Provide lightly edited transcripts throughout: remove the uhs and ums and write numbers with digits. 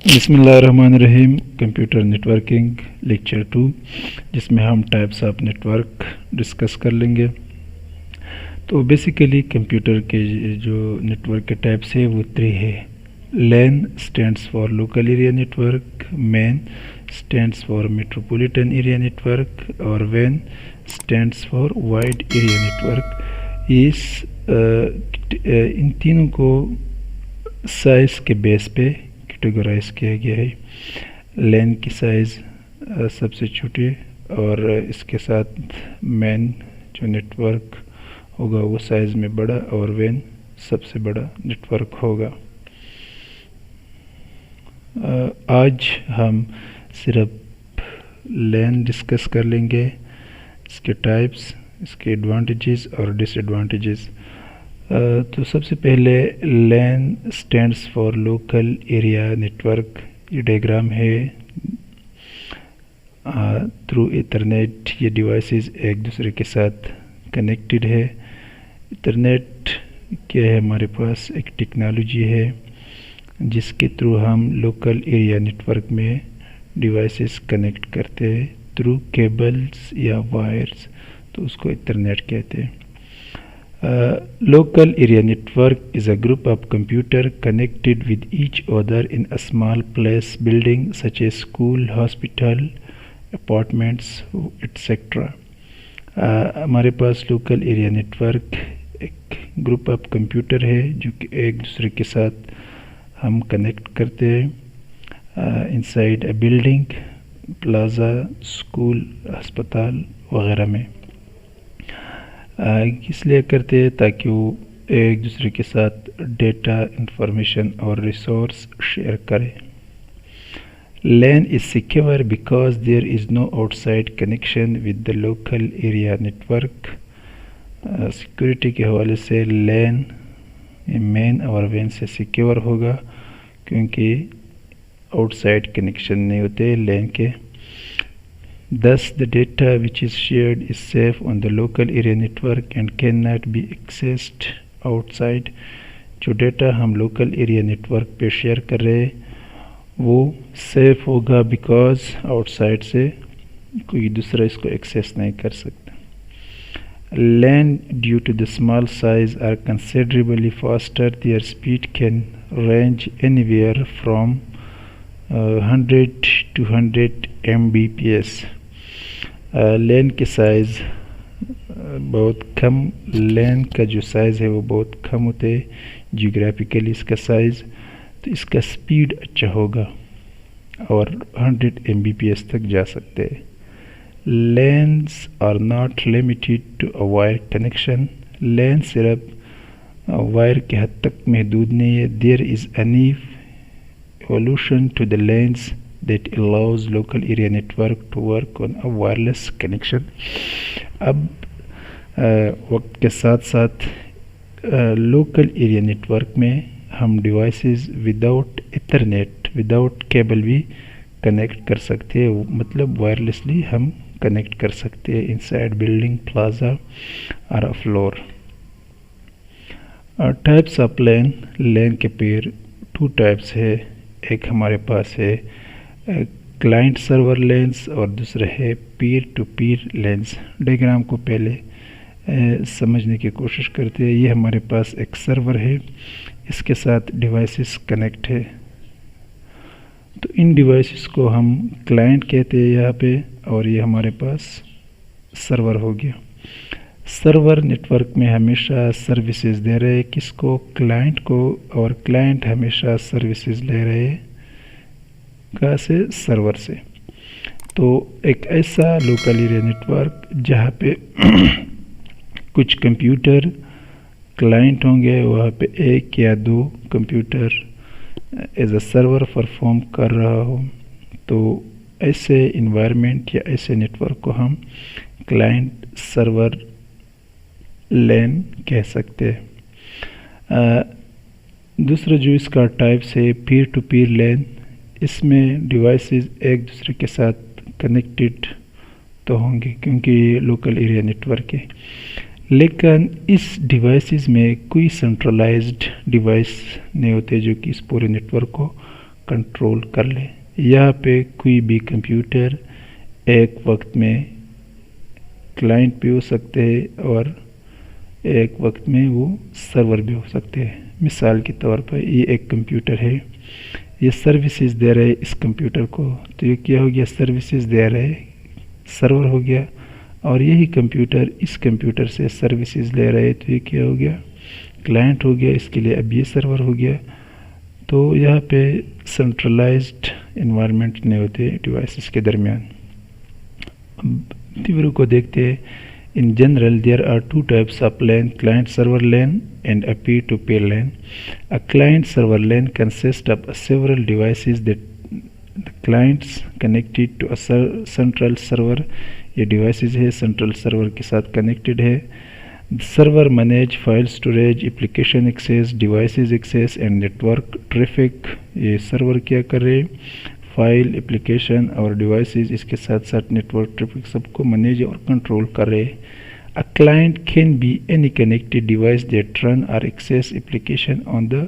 بسم اللہ الرحمن الرحیم. کمپیوٹر نیٹورکنگ لیکچر 2 جس میں ہم ٹائپس آف نیٹورک ڈسکس کر لیں گے. تو بیسیکلی کمپیوٹر کے جو نیٹورک کے ٹائپس ہے وہ 3 ہے. LAN stands for local area network, MAN stands for metropolitan area network اور وین stands for wide area network. ان تینوں کو سائز کے بیس پہ کیٹیگرائز کیا گیا ہے. لین کی سائز سب سے چھوٹی اور اس کے ساتھ مین جو نیٹ ورک ہوگا وہ سائز میں بڑا اور وین سب سے بڑا نیٹ ورک ہوگا. آج ہم صرف لین ڈسکس کر لیں گے، اس کے ٹائپس، اس کے ایڈوانٹیجز اور ڈس ایڈوانٹیجز. تو سب سے پہلے LAN stands for local area network. یہ ڈائیگرام ہے. تھرو ایتھرنیٹ یہ ڈیوائسز ایک دوسرے کے ساتھ کنیکٹڈ ہے. ایتھرنیٹ کیا ہے؟ ہمارے پاس ایک ٹیکنالوجی ہے جس کے تھرو ہم لوکل ایریا نیٹورک میں ڈیوائسز کنیکٹ کرتے ہیں تھرو کیبلز یا وائرز، تو اس کو ایتھرنیٹ کہتے ہیں. Local area network is a group of computers connected with each other in a small place building such as school, hospital, apartments, etc. ہمارے پاس local area network ایک group of computer ہے جو کہ ایک دوسرے کے ساتھ ہم کنیکٹ کرتے ہیں inside a building, plaza, school, ہسپتال وغیرہ میں. اس لیے کرتے ہیں تاکہ وہ ایک دوسرے کے ساتھ ڈیٹا، انفارمیشن اور ریسورس شیئر کرے. LAN is secure because there is no outside connection with the local area network. Security کے حوالے سے لین مین اور وین سے سیکیور ہوگا کیونکہ آؤٹ سائڈ کنیکشن نہیں ہوتے لین کے. Thus, the data which is shared is safe on the local area network and cannot be accessed outside. جو ڈیٹا ہم لوکل ایریا نیٹورک پہ شیئر کر رہے ہیں وہ سیف ہوگا بیکاز آؤٹ سائڈ سے کوئی دوسرا اس کو ایکسیس نہیں کر سکتا. LAN due to the small size are considerably faster. Their speed can range anywhere from 100 to 100 Mbps. LAN کے سائز بہت کم، لین کا جو سائز ہے وہ بہت کم ہوتے ہے جیوگرافیکلی اس کا سائز، تو اس کا سپیڈ اچھا ہوگا اور 100 Mbps تک جا سکتے ہیں. LANs are not limited to a wire connection. LAN صرف وائر کے حد تک محدود نہیں ہے. دیر از any evolution to the lanes that allows local area network to work on a wireless connection. اب وقت کے ساتھ ساتھ لوکل ایریا نیٹورک میں ہم devices without Ethernet, without cable بھی کنیکٹ کر سکتے ہیں، مطلب وائرلیسلی ہم کنیکٹ کر سکتے ہیں انسائڈ بلڈنگ، پلازا اور فلور. ٹائپس آف لین. لین کے پیر 2 ٹائپس ہے. ایک ہمارے پاس ہے کلائنٹ سرور لینز اور دوسرا ہے peer to peer LANs. Diagram کو پہلے سمجھنے کی کوشش کرتے ہیں. یہ ہمارے پاس ایک سرور ہے، اس کے ساتھ ڈیوائسز کنیکٹ ہے، تو ان ڈیوائسز کو ہم کلائنٹ کہتے ہیں یہاں پہ، اور یہ ہمارے پاس سرور ہو گیا. سرور نیٹورک میں ہمیشہ سروسز دے رہے کس کو؟ کلائنٹ کو، اور کلائنٹ ہمیشہ سروسز لے رہے کہاں سے؟ سرور سے. تو ایک ایسا لوکل ایریا نیٹورک جہاں پہ کچھ کمپیوٹر کلائنٹ ہوں گے، وہاں پہ 1 یا 2 computer as a server perform کر رہا ہو، تو ایسے انوائرمنٹ یا ایسے نیٹورک کو ہم کلائنٹ سرور لین کہہ سکتے ہیں. دوسرا جو اس کا ٹائپس ہے پیر ٹو پیر لین. اس میں ڈیوائسز ایک دوسرے کے ساتھ کنیکٹڈ تو ہوں گے کیونکہ یہ لوکل ایریا نیٹورک ہے، لیکن اس ڈیوائسز میں کوئی سینٹرلائزڈ ڈیوائس نہیں ہوتے جو کہ اس پورے نیٹورک کو کنٹرول کر لے. یہاں پہ کوئی بھی کمپیوٹر ایک وقت میں کلائنٹ بھی ہو سکتے ہیں اور ایک وقت میں وہ سرور بھی ہو سکتے ہیں. مثال کے طور پر یہ ایک کمپیوٹر ہے, یہ سروسز دے رہے اس کمپیوٹر کو, تو یہ کیا ہو گیا, سروسز دے رہے سرور ہو گیا. اور یہی کمپیوٹر اس کمپیوٹر سے سروسز لے رہے, تو یہ کیا ہو گیا, کلائنٹ ہو گیا. اس کے لیے اب یہ سرور ہو گیا. تو یہاں پہ سینٹرلائزڈ انوائرمنٹ نہیں ہوتے ڈیوائسز کے درمیان. تیورو کو دیکھتے ہیں. In general, there are two types of LAN, client-server LAN and a peer-to-peer LAN. A client-server LAN consists of several devices that the clients connected to a central server. یہ devices ہے central server کے ساتھ connected ہے. The server manage file storage, application access, devices access and network traffic. یہ server کیا کر رہے, file, application اور ڈیوائسز اس کے ساتھ ساتھ نیٹورک ٹریفک سب کو مینیج اور کنٹرول کر رہے. A client can be any connected device that run or access application on the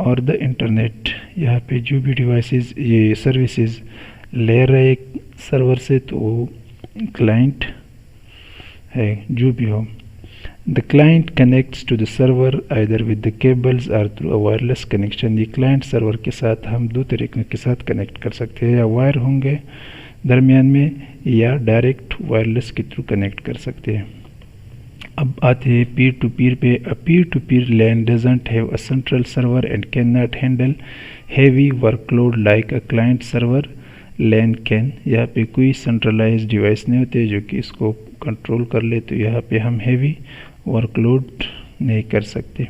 or the internet. یہاں پہ جو بھی ڈیوائسز یہ سروسز لے رہے سرور سے تو وہ کلائنٹ ہے جو بھی ہو. The client connects to the server either with the cables or through a wireless connection. یہ client server کے ساتھ ہم دو طریقوں کے ساتھ کنیکٹ کر سکتے ہیں, یا وائر ہوں گے درمیان میں یا ڈائریکٹ وائرلیس کے تھرو کنیکٹ کر سکتے ہیں. اب آتے ہیں پیئر ٹو پیئر پہ. A peer-to-peer LAN doesn't have a central server and cannot handle heavy workload like a client server LAN can. یہاں پہ کوئی سینٹرلائز ڈیوائس نہیں ہوتے جو کہ اس کو کنٹرول کر لے, تو یہاں پہ ہم ہیوی ورک لوڈ نہیں کر سکتے.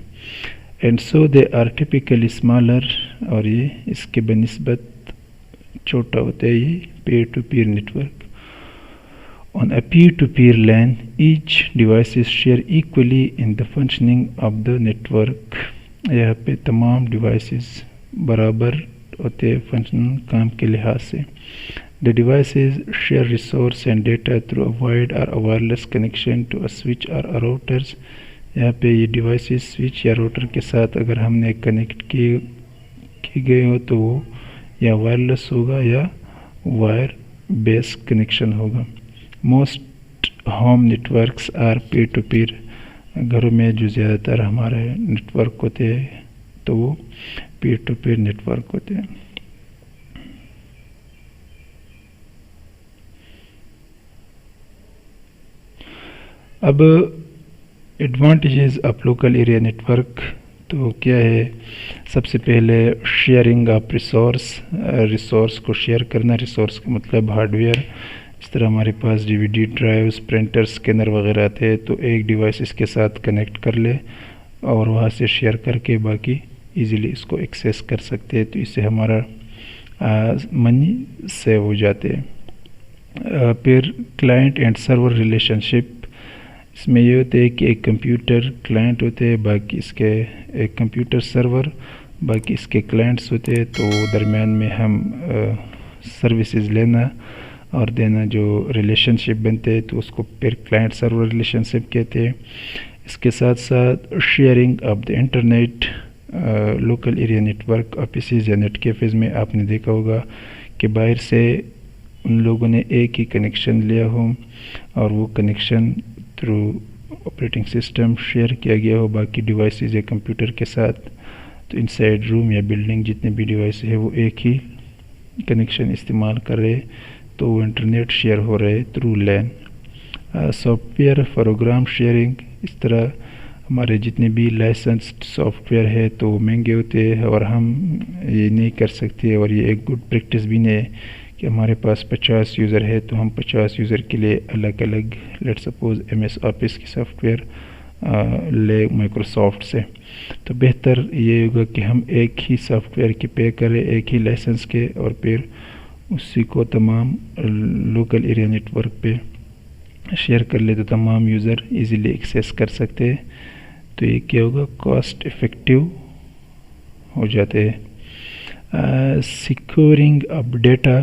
And so they are typically smaller, اور یہ اس کے بنسبت چھوٹا ہوتا ہے یہ peer to peer network. On a peer to peer LAN each devices share equally in the functioning of the network. یہاں پہ تمام ڈیوائسز برابر ہوتے ہیں فنکشنل کام کے لحاظ سے. The devices share resource and data through a wired or a wireless connection to a switch or a routers. یہاں پہ یہ ڈیوائسز سوئچ یا روٹر کے ساتھ اگر ہم نے کنیکٹ کی گئے ہو تو وہ یا وائرلیس ہوگا یا وائر بیس کنیکشن ہوگا. Most home networks are peer to peer. گھروں میں جو زیادہ تر ہمارے نیٹورک ہوتے ہیں تو وہ پیئر ٹو پیئر نیٹورک ہوتے ہیں. اب advantages of local area network تو کیا ہے. سب سے پہلے شیئرنگ آف ریسورس کو شیئر کرنا. ریسورس کا مطلب ہارڈ ویئر. اس طرح ہمارے پاس ڈی وی ڈی ڈرائیوز, پرنٹر, اسکینر وغیرہ تھے تو ایک ڈیوائس اس کے ساتھ کنیکٹ کر لے اور وہاں سے شیئر کر کے باقی ایزیلی اس کو ایکسیس کر سکتے ہیں, تو اس سے ہمارا منی سیو ہو جاتے ہیں. پھر کلائنٹ اینڈ سرور ریلیشن شپ. اس میں یہ ہوتے ہے کہ ایک کمپیوٹر کلائنٹ ہوتے ہیں, باقی اس کے ایک کمپیوٹر سرور, باقی اس کے کلائنٹس ہوتے ہیں, تو درمیان میں ہم سروسز لینا اور دینا جو ریلیشن شپ بنتے ہیں تو اس کو پھر کلائنٹ سرور ریلیشن شپ کہتے ہیں. اس کے ساتھ ساتھ sharing of the internet. Local area network offices یا نیٹ کیفیز میں آپ نے دیکھا ہوگا کہ باہر سے ان لوگوں نے ایک ہی کنیکشن لیا ہو اور وہ connection through operating system share کیا گیا ہو باقی ڈیوائسز یا کمپیوٹر کے ساتھ, تو انسائڈ روم یا بلڈنگ جتنے بھی ڈیوائس ہے وہ ایک ہی کنیکشن استعمال کر رہے, تو وہ انٹرنیٹ شیئر ہو رہے through LAN. Software program sharing. اس طرح ہمارے جتنے بھی لائسنسڈ سافٹ ویئر ہے تو وہ مہنگے ہوتے ہیں اور ہم یہ نہیں کر سکتے, اور یہ ایک گڈ پریکٹس بھی نہیں ہے کہ ہمارے پاس 50 یوزر ہے تو ہم 50 یوزر کے لیے الگ الگ لیٹ سپوز ایم ایس آفس کی سافٹ ویئر لے مائکروسافٹ سے. تو بہتر یہ ہوگا کہ ہم ایک ہی سافٹ ویئر کی پے کریں, ایک ہی لائسنس کے, اور پھر اسی کو تمام لوکل ایریا نیٹورک پہ شیئر کر لے تو تمام یوزر ایزیلی ایکسیس کر سکتے ہیں. تو یہ کیا ہوگا, کاسٹ افیکٹیو ہو جاتے ہیں. Securing of data.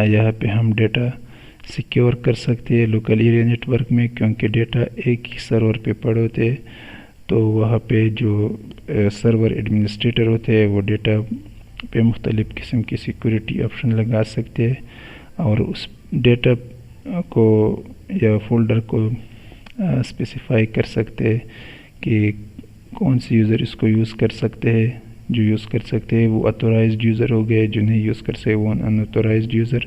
یہاں پہ ہم ڈیٹا سیکیور کر سکتے ہیں لوکل ایریا نیٹورک میں, کیونکہ ڈیٹا ایک ہی سرور پہ پڑے ہوتے ہیں, تو وہاں پہ جو سرور ایڈمنسٹریٹر ہوتے ہیں وہ ڈیٹا پہ مختلف قسم کی سیکورٹی آپشن لگا سکتے ہیں اور اس ڈیٹا کو یا فولڈر کو اسپیسیفائی کر سکتے ہیں کہ کون سی یوزر اس کو یوز کر سکتے ہیں. جو یوز کر سکتے ہیں وہ آتھورائزڈ یوزر ہو گئے، جو نہیں یوز کر سکتے وہ ان آتھورائزڈ یوزر.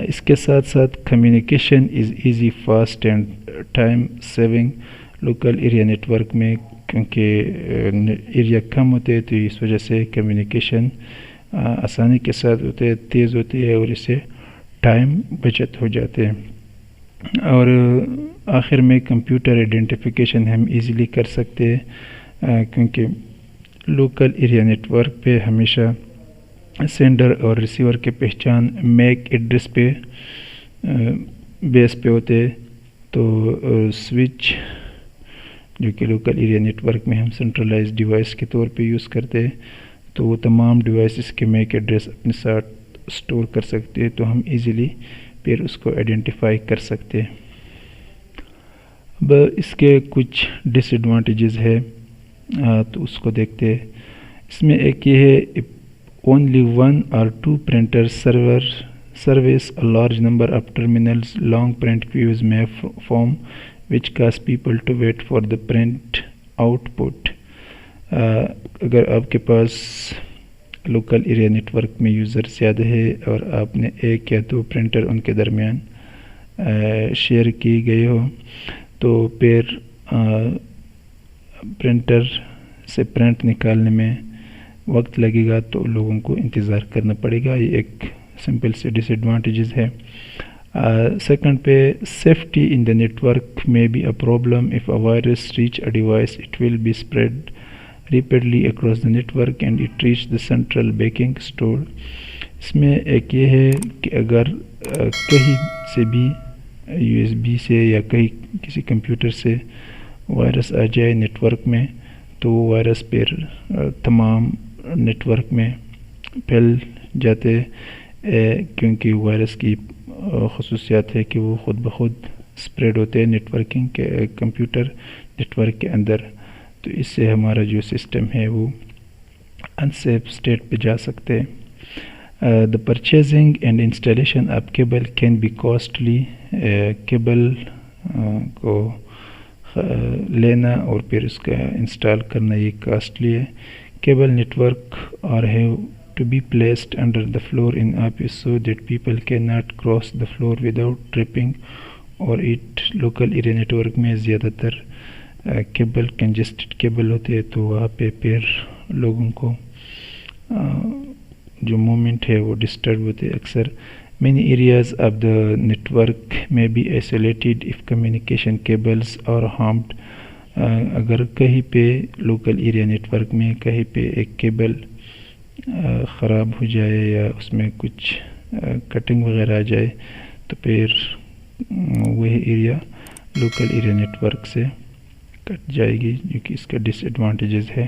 اس کے ساتھ ساتھ communication is easy, fast and time saving local area net work میں، کیونکہ ایریا کم ہوتے ہیں تو اس وجہ سے کمیونیکیشن آسانی کے ساتھ ہوتے ہیں، تیز ہوتی ہے اور اس سے ٹائم بچت ہو جاتے ہیں. اور آخر میں کمپیوٹر آئیڈینٹیفیکیشن ہم ایزیلی کر سکتے ہیں، کیونکہ لوکل ایریا نیٹ ورک پہ ہمیشہ سینڈر اور ریسیور کے پہچان میک ایڈریس پہ بیس پہ ہوتے. تو سوئچ جو کہ لوکل ایریا نیٹ ورک میں ہم سینٹرلائز ڈیوائس کے طور پہ یوز کرتے ہیں، تو وہ تمام ڈیوائسز کے میک ایڈریس اپنے ساتھ سٹور کر سکتے ہیں، تو ہم ایزیلی پھر اس کو آئیڈینٹیفائی کر سکتے ہیں. اب اس کے کچھ ڈس ایڈوانٹیجز ہے تو اس کو دیکھتے ہیں. اس میں ایک یہ ہے only one or two printers service a large number of terminals. Long print queues may form which cause people to wait for the print output. اگر آپ کے پاس لوکل ایریا نیٹ ورک میں یوزر زیادہ ہے اور آپ نے ایک یا دو پرنٹر ان کے درمیان شیئر کی گئی ہو تو پھر پرنٹر سے پرنٹ نکالنے میں وقت لگے گا تو لوگوں کو انتظار کرنا پڑے گا. یہ ایک سمپل سے ڈس ایڈوانٹیجز ہے. سیکنڈ پہ safety in the net work میں be a problem. If a virus reach a device it will be spread rapidly across the network and it reach the central backing store. اس میں ایک یہ ہے کہ اگر کہیں سے بھی یو ایس بی سے یا کسی کمپیوٹر سے وائرس آ جائے نیٹ ورک میں تو وہ وائرس پھر تمام نیٹ ورک میں پھیل جاتے، کیونکہ وائرس کی خصوصیات ہے کہ وہ خود بخود اسپریڈ ہوتے ہیں نیٹ ورکنگ کے کمپیوٹر نیٹ ورک کے اندر. تو اس سے ہمارا جو سسٹم ہے وہ انسیف اسٹیٹ پہ جا سکتے ہیں. The purchasing and installation of cable can be costly. Cable کو لینا اور پھر اس کا انسٹال کرنا یہ کاسٹلی ہے. Cable network are have to be placed under the floor in office so that people cannot cross the floor without tripping or it. local area network میں زیادہ تر کیبل کنجسٹڈ کیبل ہوتے ہیں تو وہاں پہ پھر لوگوں کو جو مومنٹ ہے وہ ڈسٹرب ہوتے ہیں اکثر. many areas of the network may be isolated if communication cables are harmed. اگر کہیں پہ لوکل ایریا نیٹ ورک میں کہیں پہ ایک کیبل خراب ہو جائے یا اس میں کچھ کٹنگ وغیرہ آ جائے تو پھر وہی area local area net سے کٹ جائے گی، جو کہ اس کا ڈس ایڈوانٹیجز ہے.